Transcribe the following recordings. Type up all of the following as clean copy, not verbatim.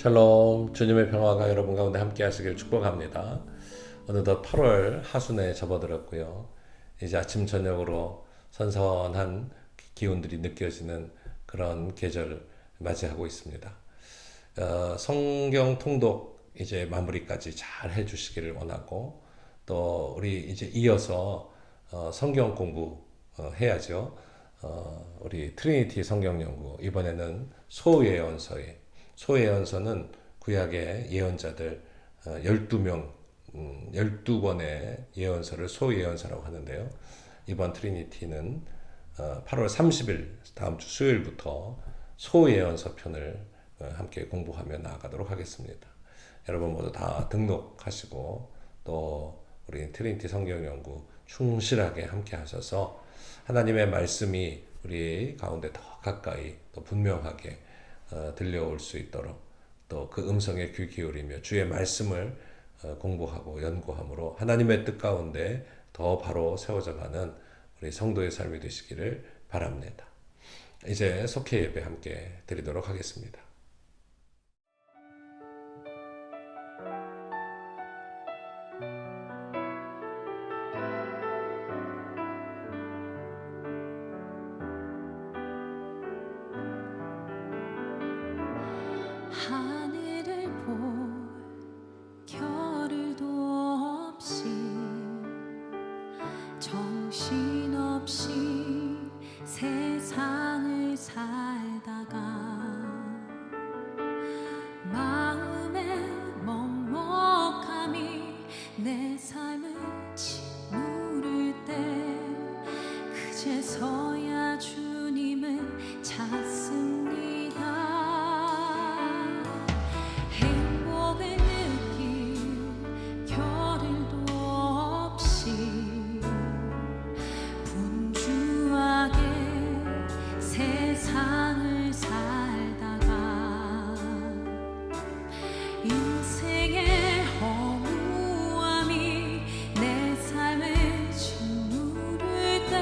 샬롬, 주님의 평화가 여러분 가운데 함께 하시길 축복합니다. 어느덧 8월 하순에 접어들었고요. 이제 아침 저녁으로 선선한 기운들이 느껴지는 그런 계절을 맞이하고 있습니다. 성경 통독 이제 마무리까지 잘 해주시기를 원하고, 또 우리 이제 이어서 성경 공부 해야죠. 우리 트리니티 성경 연구, 이번에는 소예언서는 구약의 예언자들 12명, 12권의 예언서를 소예언서라고 하는데요. 이번 트리니티는 8월 30일 다음 주 수요일부터 소예언서 편을 함께 공부하며 나아가도록 하겠습니다. 여러분 모두 다 등록하시고 또 우리 트리니티 성경 연구 충실하게 함께 하셔서 하나님의 말씀이 우리 가운데 더 가까이 또 분명하게 들려올 수 있도록, 또 그 음성에 귀 기울이며 주의 말씀을 공부하고 연구함으로 하나님의 뜻 가운데 더 바로 세워져 가는 우리 성도의 삶이 되시기를 바랍니다. 이제 속회 예배 함께 드리도록 하겠습니다. 하늘을 볼 겨를도 없이 정신없이 세상을 살다가 마음의 먹먹함이 내 삶을 짓누를 때 그제서야 주님을 찾습니다. 행복을 느낄 겨를도 없이 분주하게 세상을 살다가 인생의 허무함이 내 삶을 짓누를 때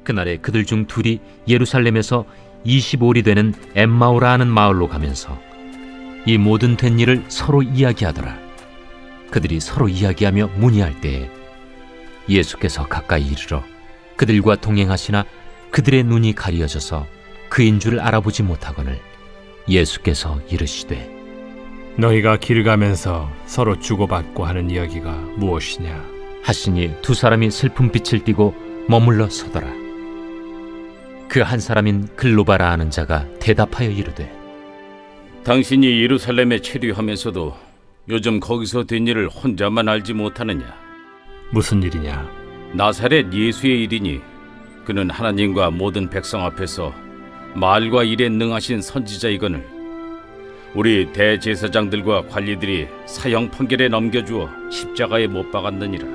그날에 그들 중 둘이 예루살렘에서 25里되는 엠마오라 하는 마을로 가면서 이 모든 된 일을 서로 이야기하더라. 그들이 서로 이야기하며 문의할 때에 예수께서 가까이 이르러 그들과 동행하시나 그들의 눈이 가리어져서 그인 줄 알아보지 못하거늘 예수께서 이르시되 너희가 길 가면서 서로 주고받고 하는 이야기가 무엇이냐? 하시니 두 사람이 슬픈 빛을 띠고 머물러 서더라. 그 한 사람인 글로바라 하는 자가 대답하여 이르되 당신이 예루살렘에 체류하면서도 요즘 거기서 된 일을 혼자만 알지 못하느냐? 무슨 일이냐? 나사렛 예수의 일이니 그는 하나님과 모든 백성 앞에서 말과 일에 능하신 선지자이거늘 우리 대제사장들과 관리들이 사형 판결에 넘겨주어 십자가에 못 박았느니라.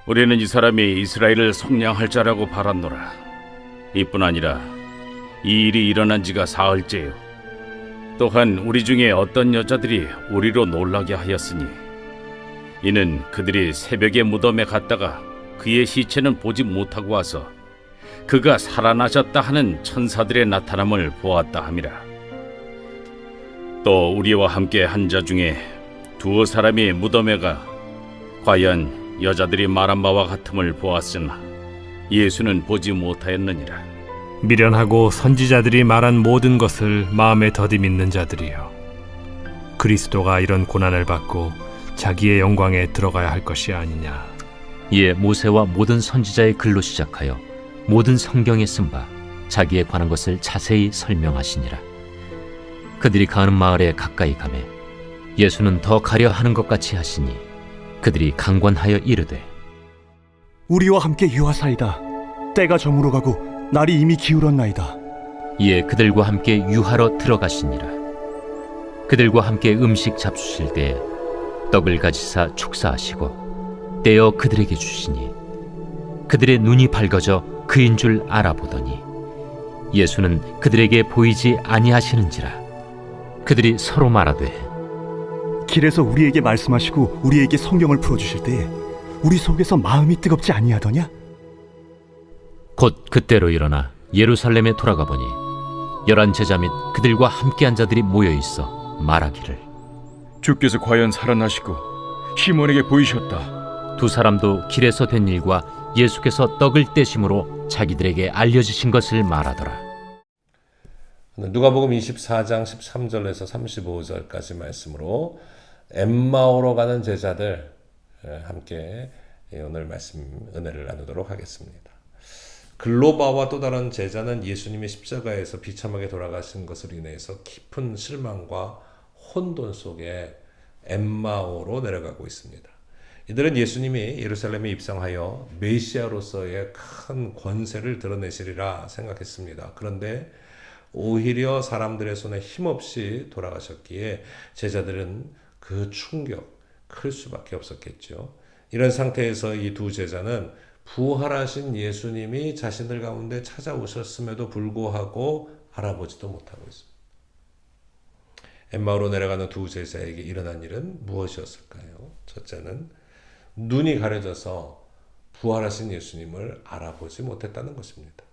우리는 이 사람이 이스라엘을 속량할 자라고 바랐노라. 이뿐 아니라 이 일이 일어난 지가 사흘째요. 또한 우리 중에 어떤 여자들이 우리로 놀라게 하였으니 이는 그들이 새벽에 무덤에 갔다가 그의 시체는 보지 못하고 와서 그가 살아나셨다 하는 천사들의 나타남을 보았다 함이라. 또 우리와 함께 한 자 중에 두어 사람이 무덤에 가 과연 여자들이 말한 바와 같음을 보았으나 예수는 보지 못하였느니라. 미련하고 선지자들이 말한 모든 것을 마음에 더디 믿는 자들이여, 그리스도가 이런 고난을 받고 자기의 영광에 들어가야 할 것이 아니냐. 이에 모세와 모든 선지자의 글로 시작하여 모든 성경에 쓴 바 자기에 관한 것을 자세히 설명하시니라. 그들이 가는 마을에 가까이 가매 예수는 더 가려 하는 것 같이 하시니 그들이 강권하여 이르되 우리와 함께 유하사이다. 때가 저물어 가고 날이 이미 기울었나이다. 이에 그들과 함께 유하러 들어가시니라. 그들과 함께 음식 잡수실 때에 떡을 가지사 축사하시고 떼어 그들에게 주시니 그들의 눈이 밝아져 그인 줄 알아보더니 예수는 그들에게 보이지 아니하시는지라. 그들이 서로 말하되 길에서 우리에게 말씀하시고 우리에게 성경을 풀어주실 때에 우리 속에서 마음이 뜨겁지 아니하더냐? 곧 그때로 일어나 예루살렘에 돌아가 보니 11 제자 및 그들과 함께한 자들이 모여 있어 말하기를 주께서 과연 살아나시고 시몬에게 보이셨다. 두 사람도 길에서 된 일과 예수께서 떡을 떼심으로 자기들에게 알려주신 것을 말하더라. 누가복음 24장 13절에서 35절까지 말씀으로 엠마오로 가는 제자들 함께 오늘 말씀 은혜를 나누도록 하겠습니다. 글로바와 또 다른 제자는 예수님이 십자가에서 비참하게 돌아가신 것을 인해서 깊은 실망과 혼돈 속에 엠마오로 내려가고 있습니다. 이들은 예수님이 예루살렘에 입성하여 메시아로서의 큰 권세를 드러내시리라 생각했습니다. 그런데 오히려 사람들의 손에 힘없이 돌아가셨기에 제자들은 그 충격 클 수밖에 없었겠죠. 이런 상태에서 이 두 제자는 부활하신 예수님이 자신들 가운데 찾아오셨음에도 불구하고 알아보지도 못하고 있습니다. 엠마오로 내려가는 두 제자에게 일어난 일은 무엇이었을까요? 첫째는 눈이 가려져서 부활하신 예수님을 알아보지 못했다는 것입니다.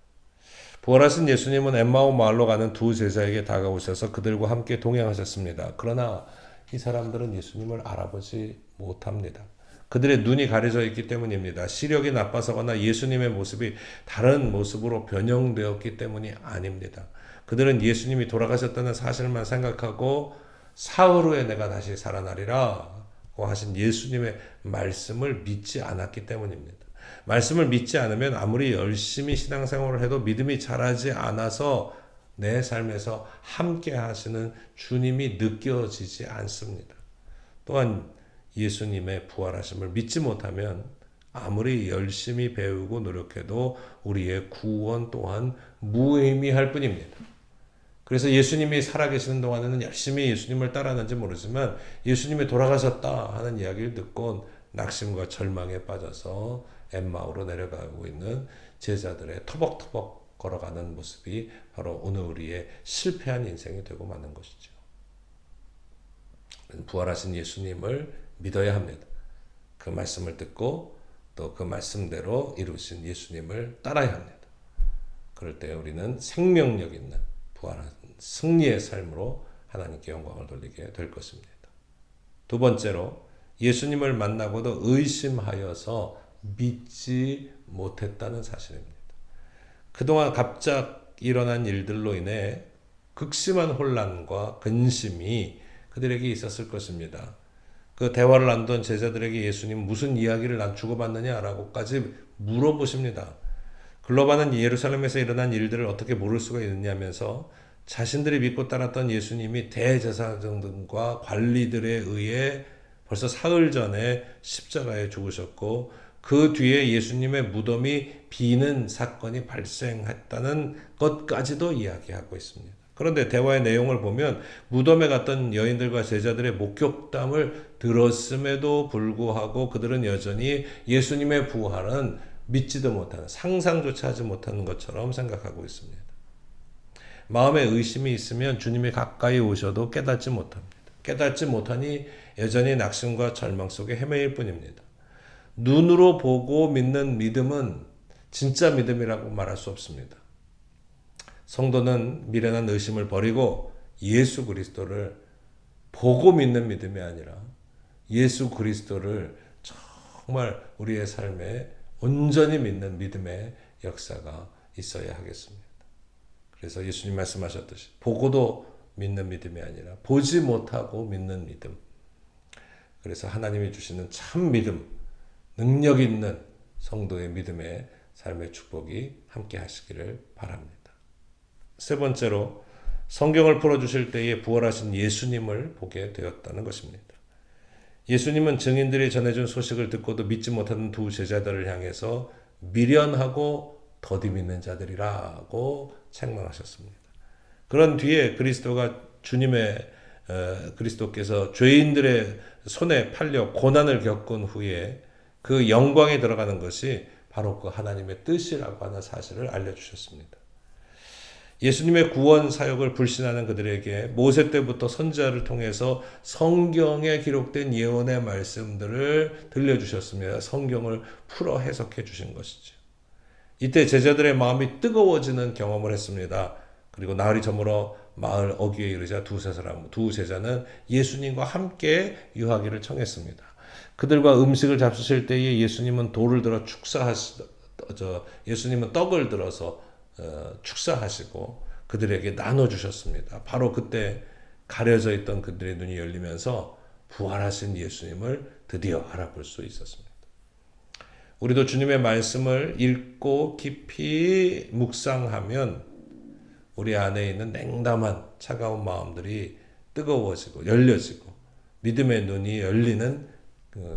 부활하신 예수님은 엠마오 마을로 가는 두 제자에게 다가오셔서 그들과 함께 동행하셨습니다. 그러나 이 사람들은 예수님을 알아보지 못합니다. 그들의 눈이 가려져 있기 때문입니다. 시력이 나빠서거나 예수님의 모습이 다른 모습으로 변형되었기 때문이 아닙니다. 그들은 예수님이 돌아가셨다는 사실만 생각하고 사흘 후에 내가 다시 살아나리라 하신 예수님의 말씀을 믿지 않았기 때문입니다. 말씀을 믿지 않으면 아무리 열심히 신앙생활을 해도 믿음이 자라지 않아서 내 삶에서 함께 하시는 주님이 느껴지지 않습니다. 또한 예수님의 부활하심을 믿지 못하면 아무리 열심히 배우고 노력해도 우리의 구원 또한 무의미할 뿐입니다. 그래서 예수님이 살아계시는 동안에는 열심히 예수님을 따랐는지 모르지만 예수님이 돌아가셨다 하는 이야기를 듣고 낙심과 절망에 빠져서 엠마오로 내려가고 있는 제자들의 터벅터벅 걸어가는 모습이 바로 오늘 우리의 실패한 인생이 되고 마는 것이죠. 부활하신 예수님을 믿어야 합니다. 그 말씀을 듣고 또 그 말씀대로 이루신 예수님을 따라야 합니다. 그럴 때 우리는 생명력 있는 부활한 승리의 삶으로 하나님께 영광을 돌리게 될 것입니다. 두 번째로 예수님을 만나고도 의심하여서 믿지 못했다는 사실입니다. 그동안 갑작 일어난 일들로 인해 극심한 혼란과 근심이 그들에게 있었을 것입니다. 그 대화를 나누던 제자들에게 예수님 무슨 이야기를 주고받느냐라고까지 물어보십니다. 글로바는 예루살렘에서 일어난 일들을 어떻게 모를 수가 있느냐면서 자신들이 믿고 따랐던 예수님이 대제사장들과 관리들에 의해 벌써 사흘 전에 십자가에 죽으셨고 그 뒤에 예수님의 무덤이 비는 사건이 발생했다는 것까지도 이야기하고 있습니다. 그런데 대화의 내용을 보면 무덤에 갔던 여인들과 제자들의 목격담을 들었음에도 불구하고 그들은 여전히 예수님의 부활은 믿지도 못하는, 상상조차 하지 못하는 것처럼 생각하고 있습니다. 마음에 의심이 있으면 주님이 가까이 오셔도 깨닫지 못합니다. 깨닫지 못하니 여전히 낙심과 절망 속에 헤매일 뿐입니다. 눈으로 보고 믿는 믿음은 진짜 믿음이라고 말할 수 없습니다. 성도는 미련한 의심을 버리고 예수 그리스도를 보고 믿는 믿음이 아니라 예수 그리스도를 정말 우리의 삶에 온전히 믿는 믿음의 역사가 있어야 하겠습니다. 그래서 예수님 말씀하셨듯이 보고도 믿는 믿음이 아니라 보지 못하고 믿는 믿음. 그래서 하나님이 주시는 참 믿음, 능력 있는 성도의 믿음의 삶의 축복이 함께 하시기를 바랍니다. 세 번째로 성경을 풀어주실 때에 부활하신 예수님을 보게 되었다는 것입니다. 예수님은 증인들이 전해준 소식을 듣고도 믿지 못하는 두 제자들을 향해서 미련하고 더디 믿는 자들이라고 책망하셨습니다. 그런 뒤에 그리스도께서 죄인들의 손에 팔려 고난을 겪은 후에 그 영광에 들어가는 것이 바로 그 하나님의 뜻이라고 하는 사실을 알려주셨습니다. 예수님의 구원 사역을 불신하는 그들에게 모세 때부터 선지자를 통해서 성경에 기록된 예언의 말씀들을 들려주셨습니다. 성경을 풀어 해석해 주신 것이죠. 이때 제자들의 마음이 뜨거워지는 경험을 했습니다. 그리고 나흘이 저물어 마을 어귀에 이르자 두 제자는 예수님과 함께 유하기를 청했습니다. 그들과 음식을 잡수실 때에 예수님은 돌을 들어 예수님은 떡을 들어서 축사하시고 그들에게 나눠주셨습니다. 바로 그때 가려져 있던 그들의 눈이 열리면서 부활하신 예수님을 드디어 알아볼 수 있었습니다. 우리도 주님의 말씀을 읽고 깊이 묵상하면 우리 안에 있는 냉담한 차가운 마음들이 뜨거워지고 열려지고 믿음의 눈이 열리는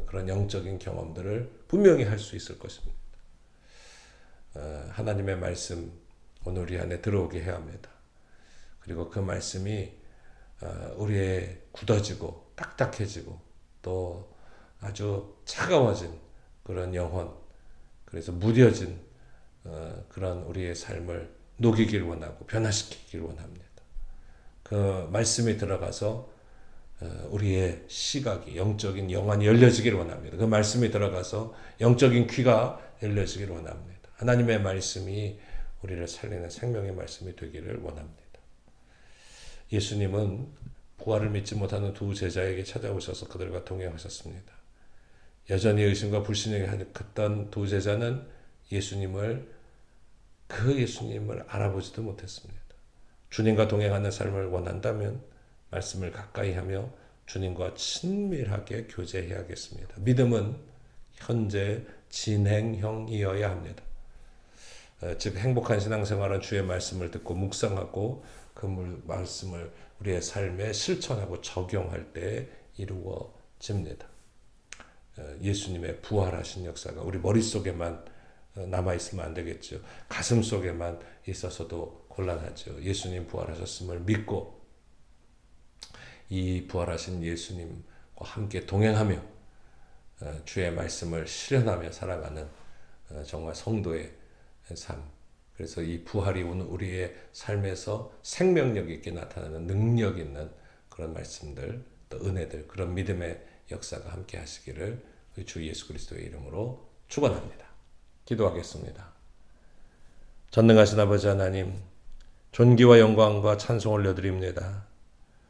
그런 영적인 경험들을 분명히 할 수 있을 것입니다. 하나님의 말씀 오늘 우리 안에 들어오게 해야 합니다. 그리고 그 말씀이 우리의 굳어지고 딱딱해지고 또 아주 차가워진 그런 영혼, 그래서 무뎌진 그런 우리의 삶을 녹이길 원하고 변화시키길 원합니다. 그 말씀이 들어가서 우리의 시각이, 영적인 영안이 열려지길 원합니다. 그 말씀이 들어가서 영적인 귀가 열려지길 원합니다. 하나님의 말씀이 우리를 살리는 생명의 말씀이 되기를 원합니다. 예수님은 부활을 믿지 못하는 두 제자에게 찾아오셔서 그들과 동행하셨습니다. 여전히 의심과 불신에 가득했던 두 제자는 그 예수님을 알아보지도 못했습니다. 주님과 동행하는 삶을 원한다면 말씀을 가까이 하며 주님과 친밀하게 교제해야겠습니다. 믿음은 현재 진행형이어야 합니다. 즉 행복한 신앙생활은 주의 말씀을 듣고 묵상하고 그 말씀을 우리의 삶에 실천하고 적용할 때 이루어집니다. 예수님의 부활하신 역사가 우리 머릿속에만 남아있으면 안 되겠죠. 가슴 속에만 있어서도 곤란하죠. 예수님 부활하셨음을 믿고 이 부활하신 예수님과 함께 동행하며 주의 말씀을 실현하며 살아가는 정말 성도의 삶. 그래서 이 부활이 오늘 우리의 삶에서 생명력 있게 나타나는 능력 있는 그런 말씀들, 또 은혜들, 그런 믿음의 역사가 함께 하시기를 주 예수 그리스도의 이름으로 축원합니다. 기도하겠습니다. 전능하신 아버지 하나님, 존귀와 영광과 찬송 올려드립니다.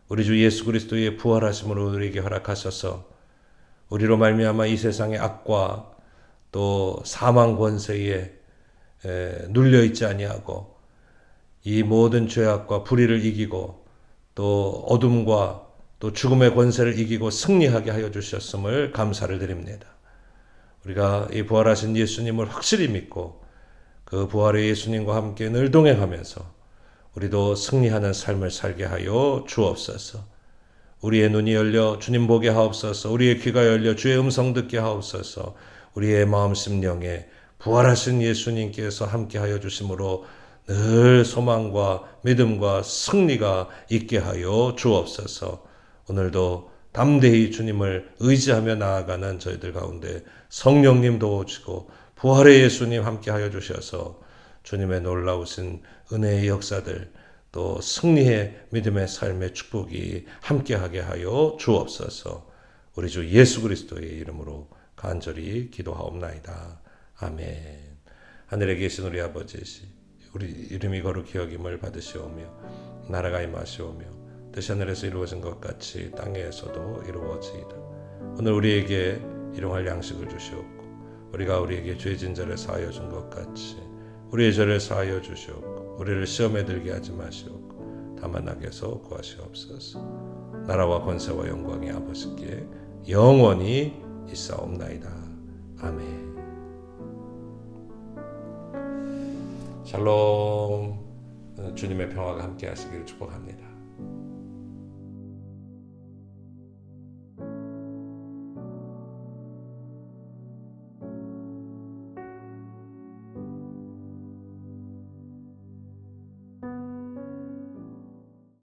우리 주 예수 그리스도의 부활하심으로 우리에게 허락하셔서 우리로 말미암아 이 세상의 악과 또 사망 권세에 눌려 있지 아니하고 이 모든 죄악과 불의를 이기고 또 어둠과 또 죽음의 권세를 이기고 승리하게 하여 주셨음을 감사를 드립니다. 우리가 이 부활하신 예수님을 확실히 믿고 그 부활의 예수님과 함께 늘 동행하면서 우리도 승리하는 삶을 살게 하여 주옵소서. 우리의 눈이 열려 주님 보게 하옵소서. 우리의 귀가 열려 주의 음성 듣게 하옵소서. 우리의 마음 심령에 부활하신 예수님께서 함께 하여 주심으로 늘 소망과 믿음과 승리가 있게 하여 주옵소서. 오늘도 담대히 주님을 의지하며 나아가는 저희들 가운데 성령님 도우시고 부활의 예수님 함께 하여 주셔서 주님의 놀라우신 은혜의 역사들 또 승리의 믿음의 삶의 축복이 함께하게 하여 주옵소서. 우리 주 예수 그리스도의 이름으로 간절히 기도하옵나이다. 아멘. 하늘에 계신 우리 아버지시 우리 이름이 거룩히 여김을 받으시오며 나라가 임하시오며 뜻이 하늘에서 이루어진 것 같이 땅에서도 이루어지이다. 오늘 우리에게 일용할 양식을 주시옵고 우리가 우리에게 죄진 자를 사하여 준 것 같이 우리의 죄를 사하여 주시옵고 우리를 시험에 들게 하지 마시옵고 다만 악에서 구하시옵소서. 나라와 권세와 영광이 아버지께 영원히 있사옵나이다. 아멘. 샬롬. 주님의 평화가 함께 하시기를 축복합니다.